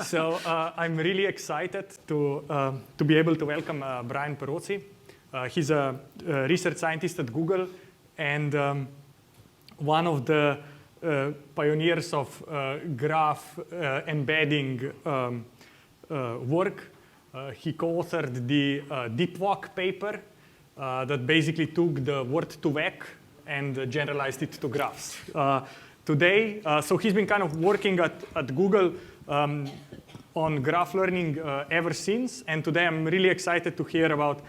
So I'm really excited to be able to welcome Brian Perozzi. He's a research scientist at Google and one of the pioneers of graph embedding work. He co-authored the DeepWalk paper that basically took the word to vec and generalized it to graphs. Today, so he's been kind of working at Google on graph learning ever since. And today I'm really excited to hear about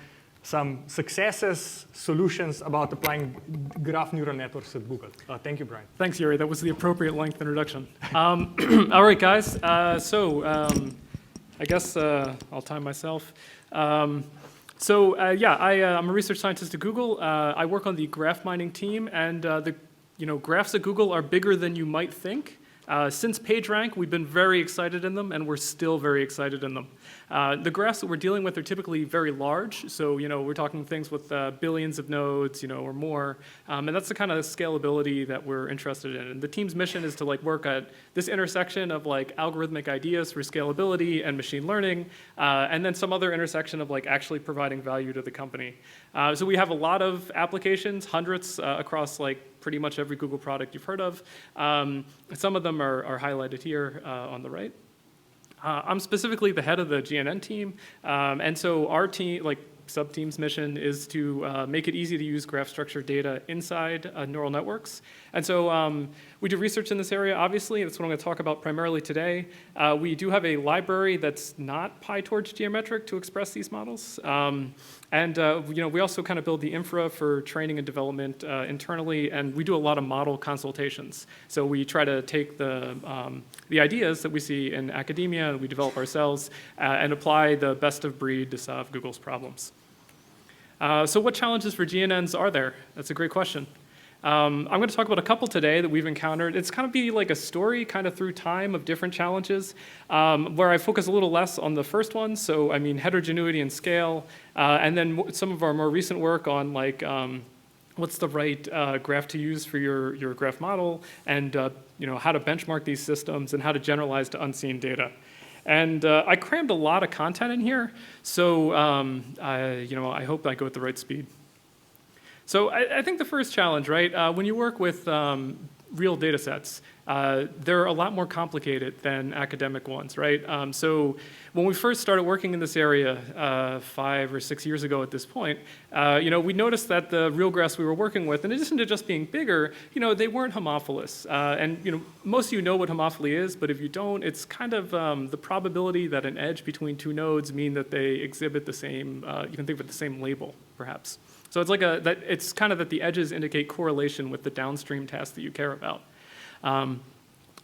some successes, solutions about applying graph neural networks at Google. Thank you, Brian. Thanks, Yuri. That was the appropriate length introduction. All right, guys. I guess I'll time myself. I'm a research scientist at Google. I work on the graph mining team, and the graphs at Google are bigger than you might think. Since PageRank, we've been very excited in them, and we're still very excited in them. The graphs that we're dealing with are typically very large, so we're talking things with billions of nodes, or more, and that's the kind of scalability that we're interested in. And the team's mission is to work at this intersection of algorithmic ideas for scalability and machine learning, and then some other intersection of actually providing value to the company. So we have a lot of applications, hundreds across pretty much every Google product you've heard of. Some of them are highlighted here on the right. I'm specifically the head of the GNN team, and so our team, sub-team's mission is to make it easy to use graph structured data inside neural networks. And so we do research in this area, obviously. That's what I'm going to talk about primarily today. We do have a library that's not PyTorch geometric to express these models. We also kind of build the infra for training and development internally, and we do a lot of model consultations. So we try to take the ideas that we see in academia, and we develop ourselves, and apply the best of breed to solve Google's problems. So what challenges for GNNs are there? That's a great question. I'm going to talk about a couple today that we've encountered. It's kind of be like a story kind of through time of different challenges, where I focus a little less on the first one, so I mean heterogeneity and scale, and then some of our more recent work on what's the right graph to use for your graph model, and how to benchmark these systems and how to generalize to unseen data. And I crammed a lot of content in here, so I hope I go at the right speed. So I think the first challenge, right, when you work with real data sets, they're a lot more complicated than academic ones, right? So when we first started working in this area 5 or 6 years ago at this point, we noticed that the real graphs we were working with, in addition to just being bigger, they weren't homophilous. Most of you know what homophily is, but if you don't, it's kind of the probability that an edge between two nodes mean that they exhibit the same, you can think of it the same label, perhaps. So it's it's kind of that the edges indicate correlation with the downstream task that you care about.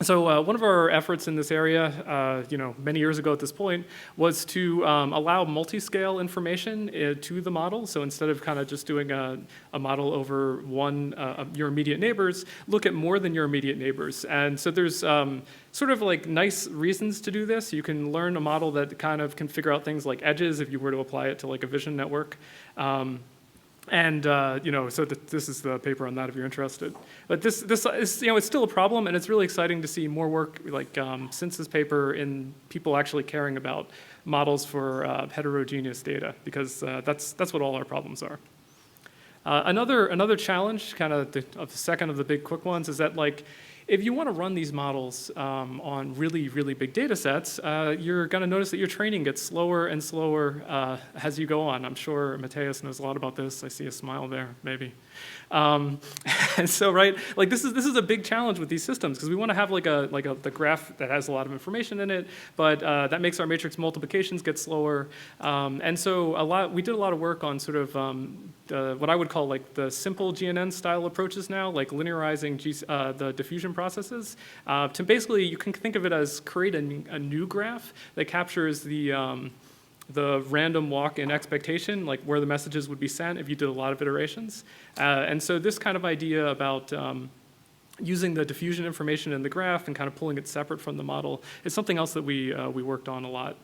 So one of our efforts in this area, many years ago at this point, was to allow multi-scale information to the model. So instead of kind of just doing a model over one your immediate neighbors, look at more than your immediate neighbors. And so there's sort of nice reasons to do this. You can learn a model that kind of can figure out things like edges if you were to apply it to a vision network. So this is the paper on that if you're interested. But this is, it's still a problem, and it's really exciting to see more work since this paper in people actually caring about models for heterogeneous data, because that's what all our problems are. Another challenge, kind of the second of the big quick ones, is that if you want to run these models on really, really big data sets, you're going to notice that your training gets slower and slower as you go on. I'm sure Matthias knows a lot about this. I see a smile there, maybe. And so, right, this is a big challenge with these systems, because we want to have the graph that has a lot of information in it, but that makes our matrix multiplications get slower. And so we did a lot of work on sort of what I would call the simple GNN style approaches now, linearizing the diffusion processes. To basically, you can think of it as create a new graph that captures the random walk in expectation, where the messages would be sent if you did a lot of iterations. And so this kind of idea about using the diffusion information in the graph and kind of pulling it separate from the model is something else that we worked on a lot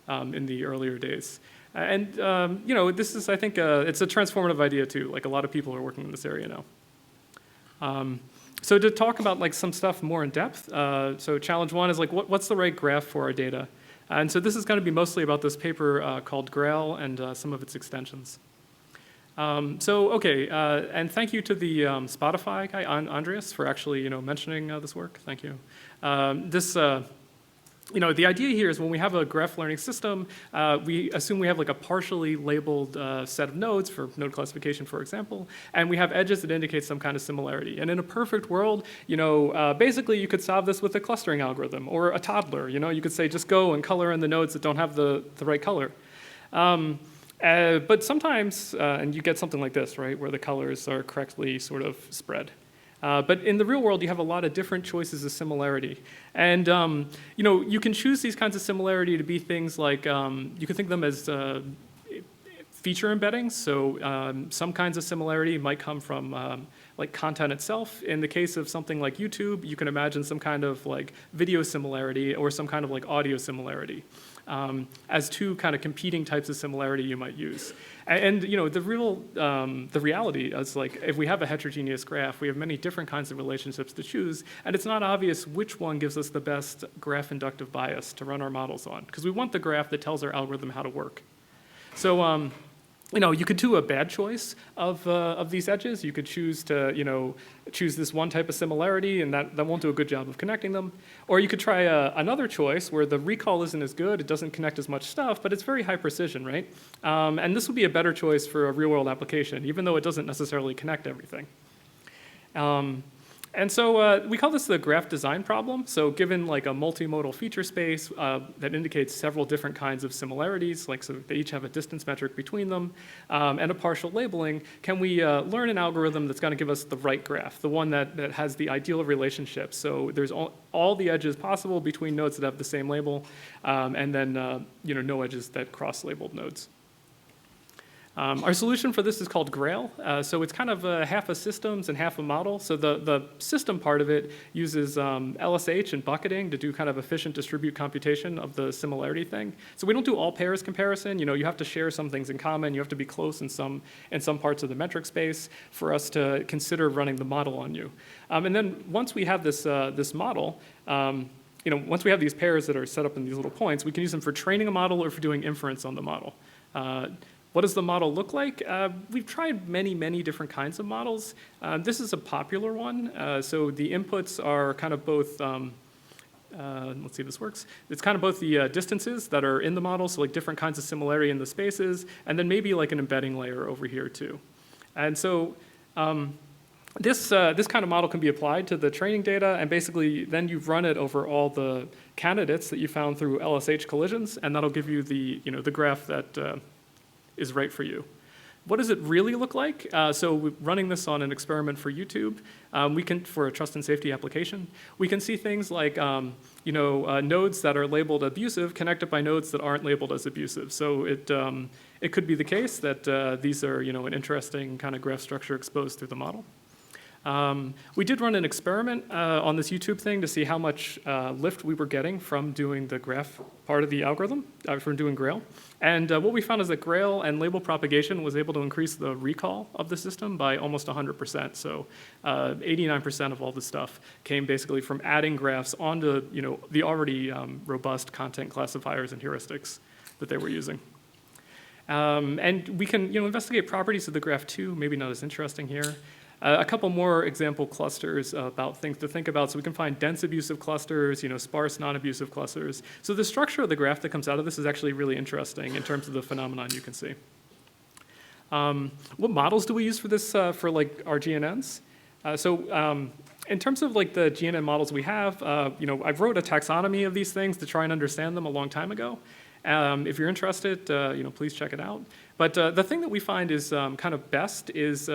in the earlier days. And this is, I think, it's a transformative idea too. A lot of people are working in this area now. So to talk about like some stuff more in depth, so challenge one is like, what's the right graph for our data? And so this is going to be mostly about this paper called Grail and some of its extensions. And thank you to the Spotify guy, Andreas, for actually mentioning this work. Thank you. The idea here is when we have a graph learning system, we assume we have like a partially labeled set of nodes for node classification, for example, and we have edges that indicate some kind of similarity. And in a perfect world, basically you could solve this with a clustering algorithm or a toddler. You could say just go and color in the nodes that don't have the right color. But sometimes, and you get something like this, right, where the colors are correctly sort of spread. But in the real world, you have a lot of different choices of similarity. And you can choose these kinds of similarity to be things like, you can think of them as feature embeddings. So some kinds of similarity might come from like content itself. In the case of something like YouTube, you can imagine some kind of like video similarity or some kind of like audio similarity. As two kind of competing types of similarity you might use. And the reality is like if we have a heterogeneous graph, we have many different kinds of relationships to choose, and it's not obvious which one gives us the best graph inductive bias to run our models on, because we want the graph that tells our algorithm how to work. So you could do a bad choice of these edges. You could choose to choose this one type of similarity, and that won't do a good job of connecting them. Or you could try another choice where the recall isn't as good, it doesn't connect as much stuff, but it's very high precision, right? And this would be a better choice for a real-world application, even though it doesn't necessarily connect everything. And so we call this the graph design problem. So given like a multimodal feature space that indicates several different kinds of similarities, like so they each have a distance metric between them, and a partial labeling, can we learn an algorithm that's going to give us the right graph, the one that has the ideal relationship? So there's all the edges possible between nodes that have the same label, and then no edges that cross-labeled nodes. Our solution for this is called Grail. So it's kind of half a systems and half a model. So the system part of it uses LSH and bucketing to do kind of efficient distribute computation of the similarity thing. So we don't do all pairs comparison. You have to share some things in common. You have to be close in some parts of the metric space for us to consider running the model on you. And then once we have this model, once we have these pairs that are set up in these little points, we can use them for training a model or for doing inference on the model. What does the model look like? We've tried many, many different kinds of models. This is a popular one. So the inputs are kind of both, let's see if this works. It's kind of both the distances that are in the model, so like different kinds of similarity in the spaces, and then maybe like an embedding layer over here too. And so this kind of model can be applied to the training data, and basically then you run it over all the candidates that you found through LSH collisions, and that'll give you the graph that is right for you. What does it really look like? So we're running this on an experiment for YouTube. For a trust and safety application, we can see things like nodes that are labeled abusive connected by nodes that aren't labeled as abusive. So it could be the case that these are an interesting kind of graph structure exposed through the model. We did run an experiment on this YouTube thing to see how much lift we were getting from doing the graph part of the algorithm, from doing Grail. And what we found is that Grail and label propagation was able to increase the recall of the system by almost 100%. So 89% of all this stuff came basically from adding graphs onto the already robust content classifiers and heuristics that they were using. And we can investigate properties of the graph too, maybe not as interesting here. A couple more example clusters about things to think about. So we can find dense abusive clusters, sparse non-abusive clusters. So the structure of the graph that comes out of this is actually really interesting in terms of the phenomenon you can see. What models do we use for this, for like our GNNs? In terms of like the GNN models we have, I've wrote a taxonomy of these things to try and understand them a long time ago. If you're interested, please check it out. But the thing that we find is kind of best is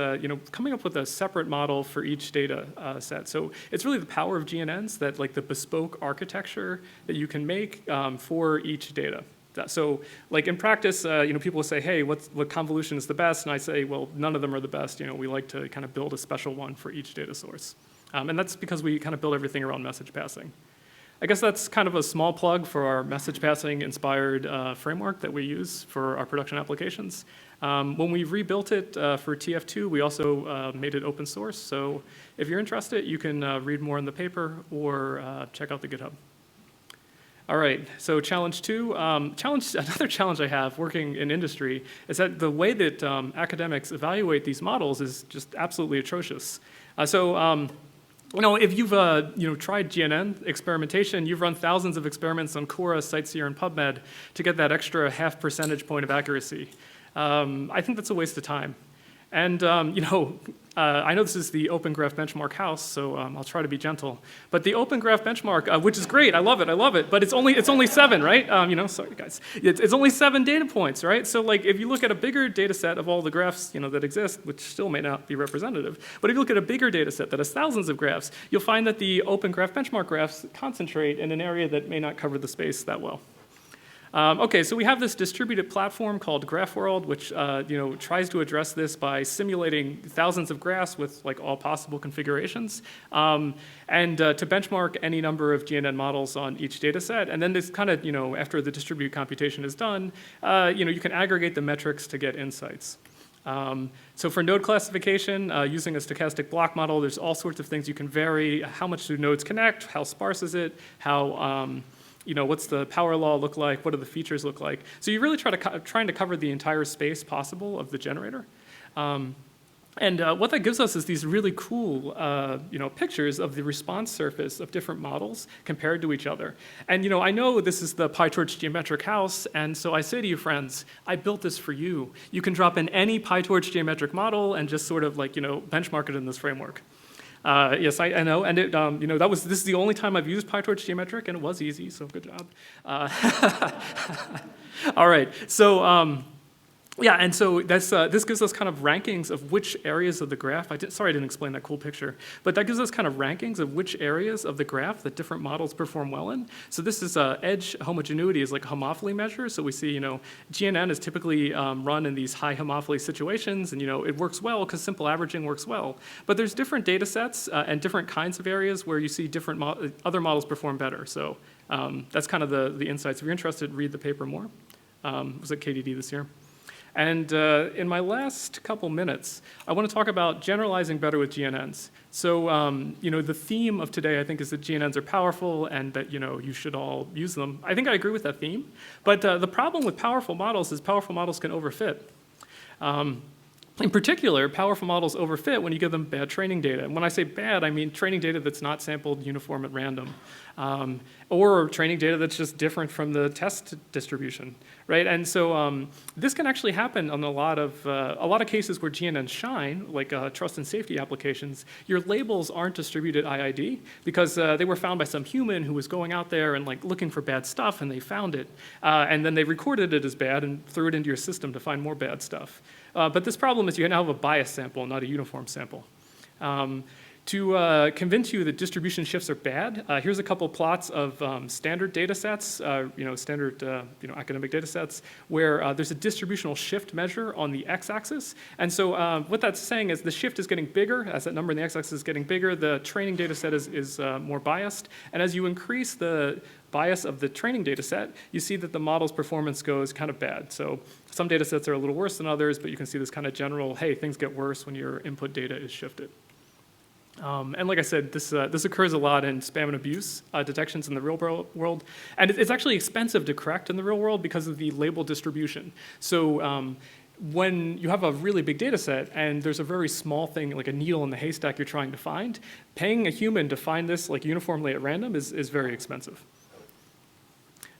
coming up with a separate model for each data set. So it's really the power of GNNs, that like the bespoke architecture that you can make for each data. So like in practice, people will say, hey, what convolution is the best? And I say, well, none of them are the best. We like to kind of build a special one for each data source. And that's because we kind of build everything around message passing. I guess that's kind of a small plug for our message passing inspired framework that we use for our production applications. When we rebuilt it for TF2, we also made it open source. So if you're interested, you can read more in the paper or check out the GitHub. All right, so challenge 2. Another challenge I have working in industry is that the way that academics evaluate these models is just absolutely atrocious. If you've tried GNN experimentation, you've run thousands of experiments on Quora, CiteSeer, and PubMed to get that extra half percentage point of accuracy. I think that's a waste of time. And I know this is the Open Graph Benchmark house, so I'll try to be gentle. But the Open Graph Benchmark, which is great, I love it. But it's only 7, right? Sorry guys, it's only 7 data points, right? So like if you look at a bigger data set of all the graphs that exist, which still may not be representative, but if you look at a bigger data set that has thousands of graphs, you'll find that the Open Graph Benchmark graphs concentrate in an area that may not cover the space that well. Okay, so we have this distributed platform called GraphWorld, which tries to address this by simulating thousands of graphs with like all possible configurations, and to benchmark any number of GNN models on each data set. And then this kind of, after the distributed computation is done, you can aggregate the metrics to get insights. So for node classification, using a stochastic block model, there's all sorts of things you can vary. How much do nodes connect? How sparse is it? How what's the power law look like? What do the features look like? So you really trying to cover the entire space possible of the generator. And what that gives us is these really cool pictures of the response surface of different models compared to each other. And I know this is the PyTorch geometric house, and so I say to you, friends, I built this for you. You can drop in any PyTorch geometric model and just sort of benchmark it in this framework. Yes, I know, and this is the only time I've used PyTorch geometric, and it was easy, so good job. All right, so and so this gives us kind of rankings of which areas of the graph. Sorry I didn't explain that cool picture, but that gives us kind of rankings of which areas of the graph that different models perform well in. So this is edge homogeneity is like a homophily measure. So we see GNN is typically run in these high homophily situations, and it works well because simple averaging works well. But there's different data sets and different kinds of areas where you see different other models perform better. So that's kind of the insights. If you're interested, read the paper more. It was at KDD this year. And in my last couple minutes, I want to talk about generalizing better with GNNs. So, the theme of today, I think, is that GNNs are powerful and that, you should all use them. I think I agree with that theme. But the problem with powerful models is powerful models can overfit. In particular, powerful models overfit when you give them bad training data. And when I say bad, I mean training data that's not sampled uniform at random, or training data that's just different from the test distribution, right? And so this can actually happen on a lot of cases where GNNs shine, like trust and safety applications. Your labels aren't distributed IID because they were found by some human who was going out there and looking for bad stuff, and they found it, and then they recorded it as bad and threw it into your system to find more bad stuff. But this problem is you now have a biased sample, not a uniform sample. To convince you that distribution shifts are bad, here's a couple plots of standard data sets, standard academic data sets, where there's a distributional shift measure on the x-axis. And so what that's saying is the shift is getting bigger. As that number in the x-axis is getting bigger, the training data set is more biased. And as you increase the bias of the training data set, you see that the model's performance goes kind of bad. So some data sets are a little worse than others, but you can see this kind of general, hey, things get worse when your input data is shifted. And like I said, this occurs a lot in spam and abuse detections in the real world. And it's actually expensive to correct in the real world because of the label distribution. So when you have a really big data set and there's a very small thing, like a needle in the haystack you're trying to find, paying a human to find this uniformly at random is very expensive.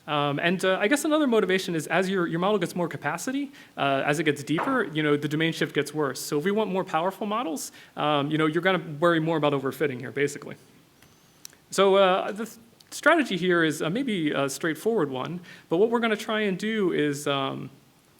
I guess another motivation is as your model gets more capacity, as it gets deeper, the domain shift gets worse. So if we want more powerful models, you're going to worry more about overfitting here, basically. So the strategy here is maybe a straightforward one, but what we're going to try and do is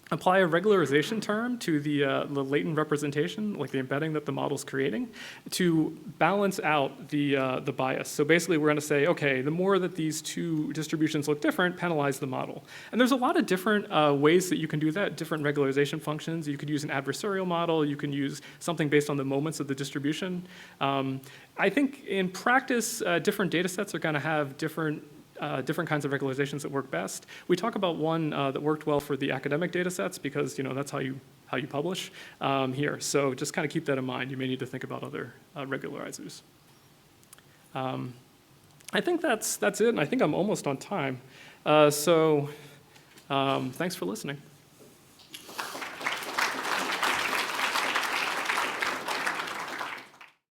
apply a regularization term to the latent representation, like the embedding that the model's creating, to balance out the bias. So basically, we're going to say, okay, the more that these two distributions look different, penalize the model. And there's a lot of different ways that you can do that, different regularization functions. You could use an adversarial model. You can use something based on the moments of the distribution. I think in practice, different data sets are going to have different kinds of regularizations that work best. We talk about one that worked well for the academic data sets because that's how you publish here. So just kind of keep that in mind. You may need to think about other regularizers. I think that's it, and I think I'm almost on time. Thanks for listening.